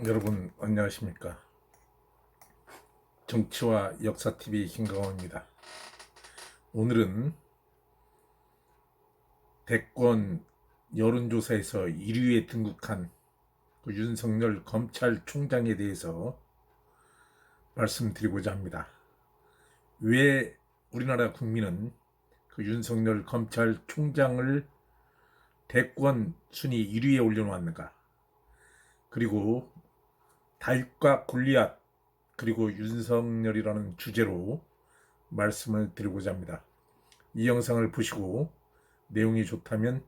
여러분 안녕하십니까? 정치와 역사TV 김강호입니다. 오늘은 대권 여론조사에서 1위에 등극한 그 윤석열 검찰총장에 대해서 말씀드리고자 합니다. 왜 우리나라 국민은 그 윤석열 검찰총장을 대권 순위 1위에 올려놓았는가? 그리고 다윗과 골리앗 그리고 윤석열이라는 주제로 말씀을 드리고자 합니다. 이 영상을 보시고 내용이 좋다면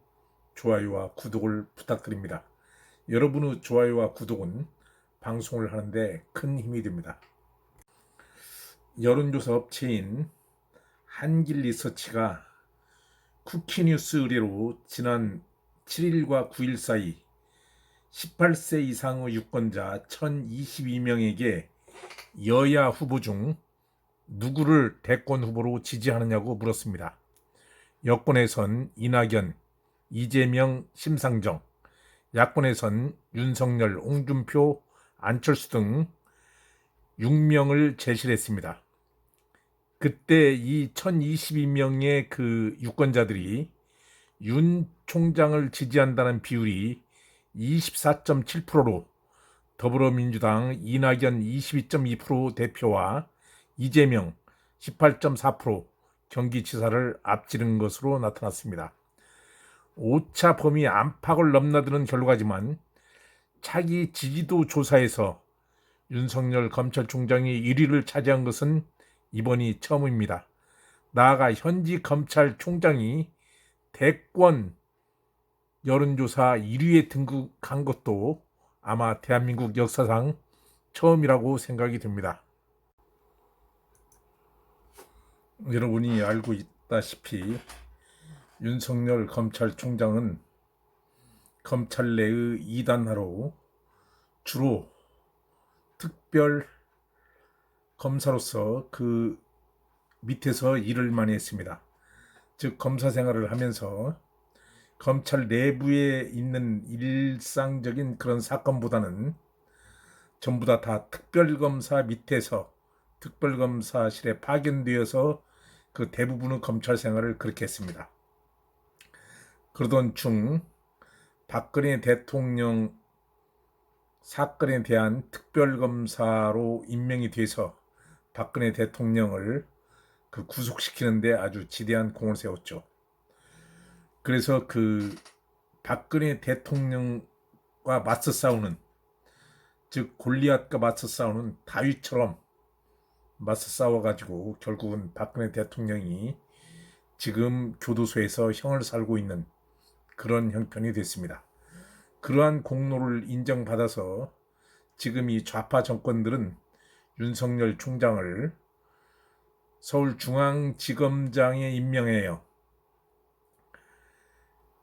좋아요와 구독을 부탁드립니다. 여러분의 좋아요와 구독은 방송을 하는데 큰 힘이 됩니다. 여론조사 업체인 한길리서치가 쿠키뉴스 의뢰로 지난 7일과 9일 사이 18세 이상의 유권자 1022명에게 여야 후보 중 누구를 대권 후보로 지지하느냐고 물었습니다. 여권에선 이낙연, 이재명, 심상정, 야권에선 윤석열, 홍준표, 안철수 등 6명을 제시를 했습니다. 그때 이 1022명의 그 유권자들이 윤 총장을 지지한다는 비율이 24.7%로 더불어민주당 이낙연 22.2% 대표와 이재명 18.4% 경기지사를 앞지른 것으로 나타났습니다. 오차 범위 안팎을 넘나드는 결과지만 차기 지지도 조사에서 윤석열 검찰총장이 1위를 차지한 것은 이번이 처음입니다. 나아가 현지 검찰총장이 대권 여론조사 1위에 등극한 것도 아마 대한민국 역사상 처음이라고 생각이 듭니다. 여러분이 알고 있다시피 윤석열 검찰총장은 검찰 내의 이단화로 주로 특별 검사로서 그 밑에서 일을 많이 했습니다. 즉 검사 생활을 하면서 검찰 내부에 있는 일상적인 그런 사건보다는 전부 다 특별검사 밑에서 특별검사실에 파견되어서 그 대부분의 검찰 생활을 그렇게 했습니다. 그러던 중 박근혜 대통령 사건에 대한 특별검사로 임명이 돼서 박근혜 대통령을 그 구속시키는데 아주 지대한 공을 세웠죠. 그래서 그 박근혜 대통령과 맞서 싸우는, 즉 골리앗과 맞서 싸우는 다윗처럼 맞서 싸워가지고 결국은 박근혜 대통령이 지금 교도소에서 형을 살고 있는 그런 형편이 됐습니다. 그러한 공로를 인정받아서 지금 이 좌파 정권들은 윤석열 총장을 서울중앙지검장에 임명해요.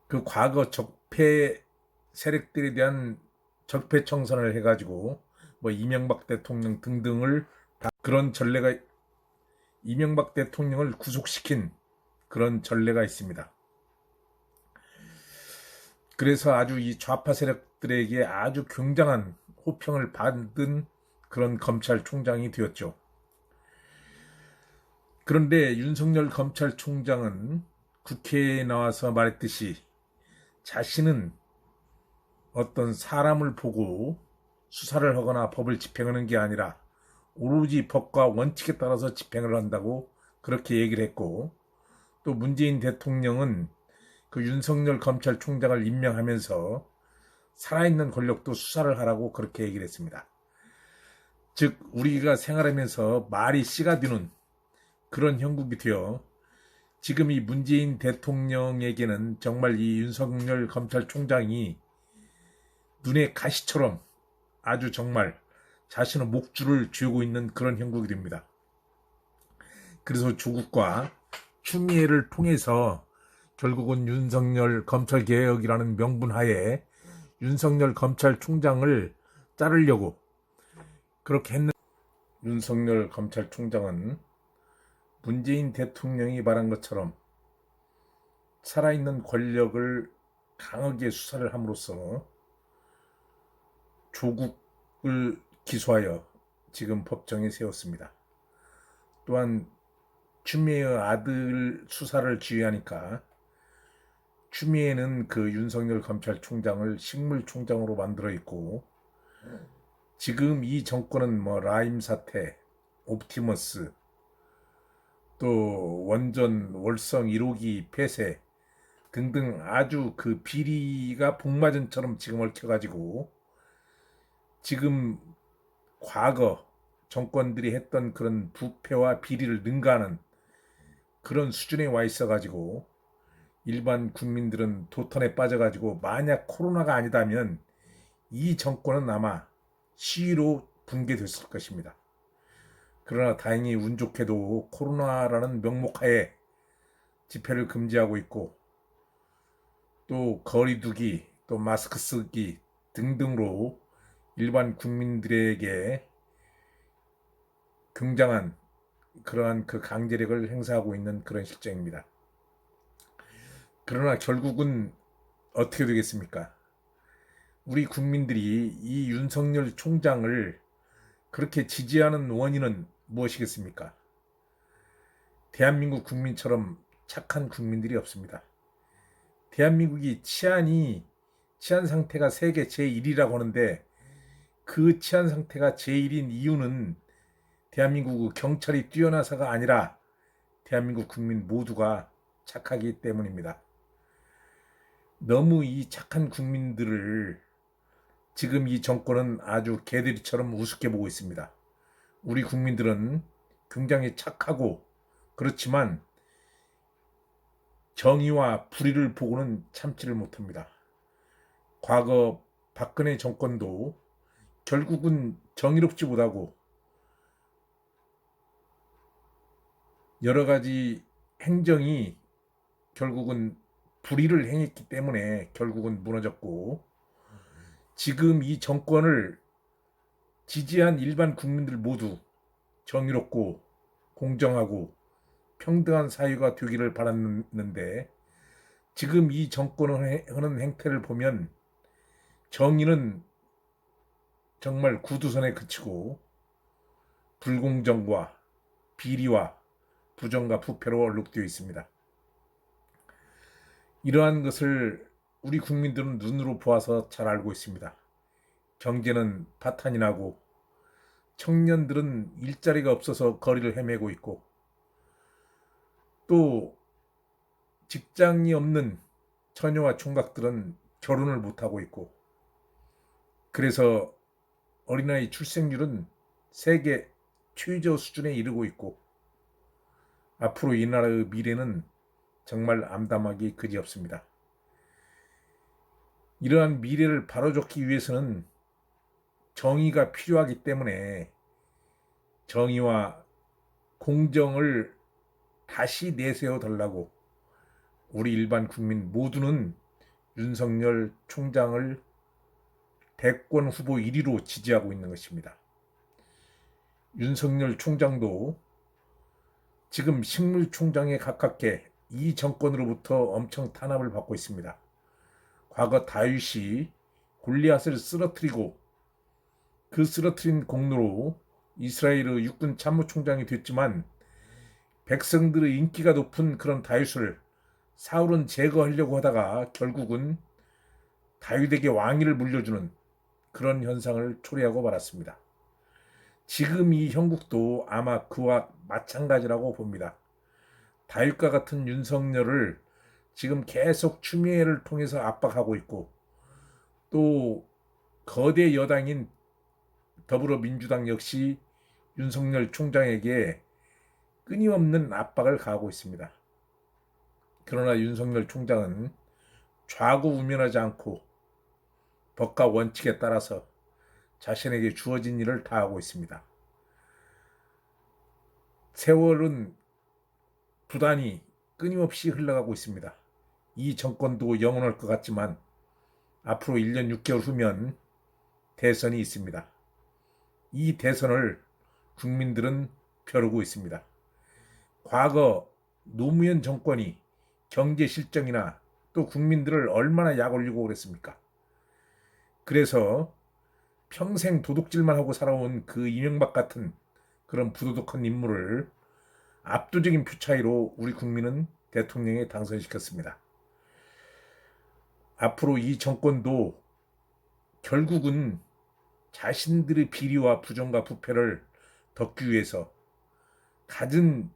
그 과거 적폐 세력들에 대한 적폐청산을 해가지고 뭐 이명박 대통령 등등을 그런 전례가, 이명박 대통령을 구속시킨 그런 전례가 있습니다. 그래서 아주 이 좌파 세력들에게 아주 굉장한 호평을 받은 그런 검찰총장이 되었죠. 그런데 윤석열 검찰총장은 국회에 나와서 말했듯이 자신은 어떤 사람을 보고 수사를 하거나 법을 집행하는 게 아니라 오로지 법과 원칙에 따라서 집행을 한다고 그렇게 얘기를 했고, 또 문재인 대통령은 그 윤석열 검찰총장을 임명하면서 살아있는 권력도 수사를 하라고 그렇게 얘기를 했습니다. 즉 우리가 생활하면서 말이 씨가 되는 그런 형국이 되어 지금 이 문재인 대통령에게는 정말 이 윤석열 검찰총장이 눈에 가시처럼 아주 정말 자신의 목줄을 쥐고 있는 그런 형국이 됩니다. 그래서 조국과 추미애를 통해서 결국은 윤석열 검찰개혁이라는 명분하에 윤석열 검찰총장을 자르려고 그렇게 했는데, 윤석열 검찰총장은 문재인 대통령이 말한 것처럼 살아있는 권력을 강하게 수사를 함으로써 조국 기소하여 지금 법정에 세웠습니다. 또한 추미애의 아들 수사를 지휘하니까 추미애는 그 윤석열 검찰총장을 식물총장으로 만들어 있고, 지금 이 정권은 뭐 라임 사태, 옵티머스, 또 원전 월성 1호기 폐쇄 등등 아주 그 비리가 복마전처럼 지금 얽혀가지고 지금 과거 정권들이 했던 그런 부패와 비리를 능가하는 그런 수준에 와 있어가지고 일반 국민들은 도탄에 빠져가지고 만약 코로나가 아니다면 이 정권은 아마 시위로 붕괴됐을 것입니다. 그러나 다행히 운 좋게도 코로나라는 명목하에 집회를 금지하고 있고, 또 거리 두기, 또 마스크 쓰기 등등으로 일반 국민들에게 굉장한 그러한 그 강제력을 행사하고 있는 그런 실정입니다. 그러나 결국은 어떻게 되겠습니까? 우리 국민들이 이 윤석열 총장을 그렇게 지지하는 원인은 무엇이겠습니까? 대한민국 국민처럼 착한 국민들이 없습니다. 대한민국이 치안 상태가 세계 제1이라고 하는데, 그 치안 상태가 제1인 이유는 대한민국 경찰이 뛰어나서가 아니라 대한민국 국민 모두가 착하기 때문입니다. 너무 이 착한 국민들을 지금 이 정권은 아주 개들이처럼 우습게 보고 있습니다. 우리 국민들은 굉장히 착하고, 그렇지만 정의와 불의를 보고는 참지를 못합니다. 과거 박근혜 정권도 결국은 정의롭지 못하고 여러 가지 행정이 결국은 불의를 행했기 때문에 결국은 무너졌고, 지금 이 정권을 지지한 일반 국민들 모두 정의롭고 공정하고 평등한 사회가 되기를 바랐는데, 지금 이 정권을 하는 행태를 보면 정의는 정말 구두선에 그치고 불공정과 비리와 부정과 부패로 얼룩되어 있습니다. 이러한 것을 우리 국민들은 눈으로 보아서 잘 알고 있습니다. 경제는 파탄이 나고 청년들은 일자리가 없어서 거리를 헤매고 있고, 또 직장이 없는 처녀와 총각들은 결혼을 못하고 있고, 그래서 어린아이 출생률은 세계 최저 수준에 이르고 있고, 앞으로 이 나라의 미래는 정말 암담하기 그지없습니다. 이러한 미래를 바로잡기 위해서는 정의가 필요하기 때문에 정의와 공정을 다시 내세워 달라고 우리 일반 국민 모두는 윤석열 총장을 대권 후보 1위로 지지하고 있는 것입니다. 윤석열 총장도 지금 식물총장에 가깝게 이 정권으로부터 엄청 탄압을 받고 있습니다. 과거 다윗이 골리앗을 쓰러뜨리고 그 쓰러뜨린 공로로 이스라엘의 육군 참모총장이 됐지만, 백성들의 인기가 높은 그런 다윗을 사울은 제거하려고 하다가 결국은 다윗에게 왕위를 물려주는 그런 현상을 초래하고 말았습니다. 지금 이 형국도 아마 그와 마찬가지라고 봅니다. 다윗과 같은 윤석열을 지금 계속 추미애를 통해서 압박하고 있고, 또 거대 여당인 더불어민주당 역시 윤석열 총장에게 끊임없는 압박을 가하고 있습니다. 그러나 윤석열 총장은 좌고우면하지 않고 법과 원칙에 따라서 자신에게 주어진 일을 다하고 있습니다. 세월은 부단히 끊임없이 흘러가고 있습니다. 이 정권도 영원할 것 같지만 앞으로 1년 6개월 후면 대선이 있습니다. 이 대선을 국민들은 벼르고 있습니다. 과거 노무현 정권이 경제 실정이나 또 국민들을 얼마나 약 올리고 그랬습니까? 그래서 평생 도둑질만 하고 살아온 그 이명박 같은 그런 부도덕한 인물을 압도적인 표 차이로 우리 국민은 대통령에 당선시켰습니다. 앞으로 이 정권도 결국은 자신들의 비리와 부정과 부패를 덮기 위해서 갖은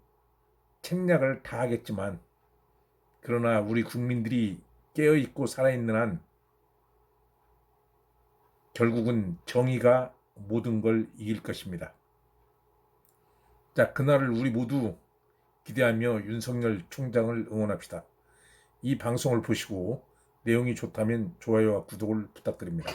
책략을 다 하겠지만, 그러나 우리 국민들이 깨어있고 살아있는 한 결국은 정의가 모든 걸 이길 것입니다. 자, 그날을 우리 모두 기대하며 윤석열 총장을 응원합시다. 이 방송을 보시고 내용이 좋다면 좋아요와 구독을 부탁드립니다.